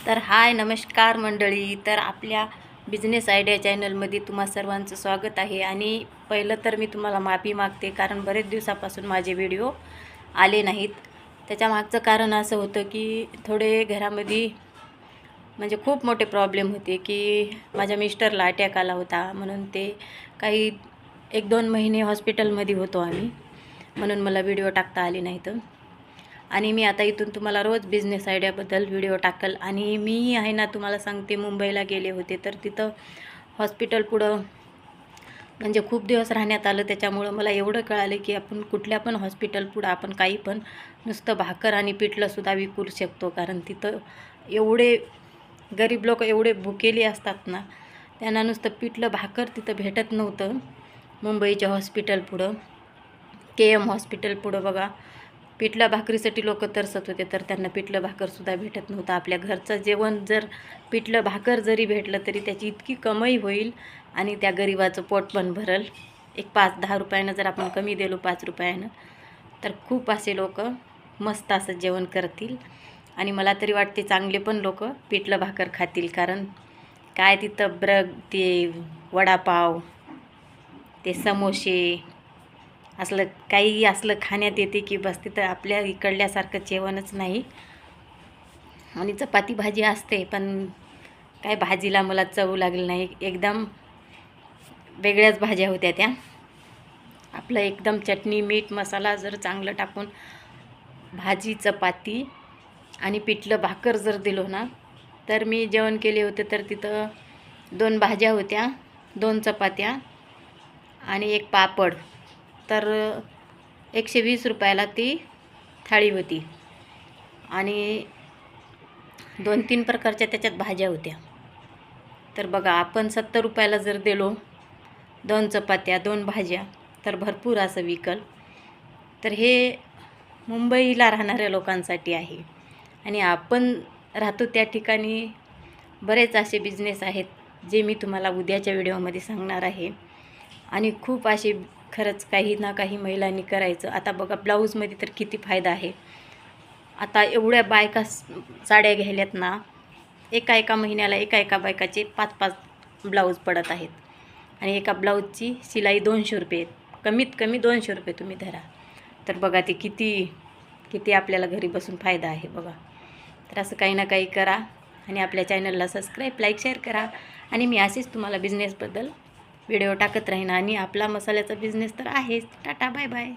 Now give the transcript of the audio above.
तर हाय नमस्कार मंडळी. तर आपल्या बिझनेस आयडिया चॅनलमध्ये तुम्हा सर्वांचं स्वागत आहे. आणि पहिलं तर मी तुम्हाला माफी मागते, कारण बरेच दिवसापासून माझे व्हिडिओ आले नाहीत. त्याच्या मागचं कारण असं होतं की थोडे घरामध्ये म्हणजे खूप मोठे प्रॉब्लेम होते की माझ्या मिस्टरला अटॅक आला होता, म्हणून ते काही 1-2 महिने हॉस्पिटलमध्ये होतो आम्ही, म्हणून मला व्हिडिओ टाकता आले नाहीत. आणि मी आता इथून तुम्हाला रोज बिझनेस आयडियाबद्दल व्हिडिओ टाकल. आणि मी आहे ना, तुम्हाला सांगते, मुंबईला गेले होते, तर तिथं हॉस्पिटल पुढं म्हणजे खूप दिवस राहण्यात आलं. त्याच्यामुळं मला एवढं कळालं की आपण कुठल्या पण हॉस्पिटल पुढं आपण काही पण नुसतं भाकर आणि पिठलंसुद्धा विकू शकतो, कारण तिथं एवढे गरीब लोक एवढे भुकेले असतात ना, त्यांना नुसतं पिठलं भाकर तिथं भेटत नव्हतं. मुंबईच्या हॉस्पिटल पुढं KM हॉस्पिटल पुढं बघा, पिठलं भाकरीसाठी लोक तरसत होते, तर त्यांना पिठलं भाकरसुद्धा भेटत नव्हतं. आपल्या घरचं जेवण जर पिठलं भाकर जरी भेटलं तरी त्याची इतकी कमाई होईल आणि त्या गरिबाचं पोट पण भरल. एक 5-10 रुपयानं जर आपण कमी दिलो, 5 रुपयानं, तर खूप असे लोक मस्त असं जेवण करतील. आणि मला तरी वाटते चांगले पण लोक पिठलं भाकर खातील, कारण काय तिथं ते वडापाव, ते समोसे असलं काही असलं खाण्यात येते की बस, तिथं आपल्या इकडल्यासारखं जेवणच नाही. आणि चपाती भाजी असते, पण काय भाजीला मला चव लागली नाही. एकदम वेगळ्याच भाज्या होत्या त्या. आपलं एकदम चटणी मीठ मसाला जर चांगलं टाकून भाजी, चपाती आणि पिठलं भाकर जर दिलो ना, तर मी जेवण केले होते, तर तिथं 2 भाज्या होत्या, 2 चपात्या आणि 1 पापड. तर 120 रुपयाला ती थाळी होती. आणि 2-3 प्रकारच्या त्याच्यात भाज्या होत्या. तर बघा, आपण 70 रुपयाला जर दिलो 2 चपात्या 2 भाज्या, तर भरपूर असं विकल. तर हे मुंबईला राहणाऱ्या लोकांसाठी आहे. आणि आपण राहतो त्या ठिकाणी बरेच असे बिझनेस आहेत, जे मी तुम्हाला उद्याच्या व्हिडिओमध्ये सांगणार आहे. आणि खूप असे खरंच काही ना काही महिलांनी करायचं. आता बघा, ब्लाऊजमध्ये तर किती फायदा आहे. आता एवढ्या बायका साड्या घ्यायल्यात ना, एका महिन्याला एका बायकाचे 5-5 ब्लाऊज पडत आहेत. आणि एका ब्लाऊजची शिलाई 200 रुपये, कमीत कमी 200 रुपये तुम्ही धरा. तर बघा ते किती आपल्याला घरी बसून फायदा आहे बघा. तर असं काही ना काही करा आणि आपल्या चॅनलला सबस्क्राईब, लाईक, शेअर करा. आणि मी असेच तुम्हाला बिझनेसबद्दल व्हिडिओ टाकत राहीन. आणि आपला मसाल्याचा बिझनेस तर आहेच. Tata, bye bye.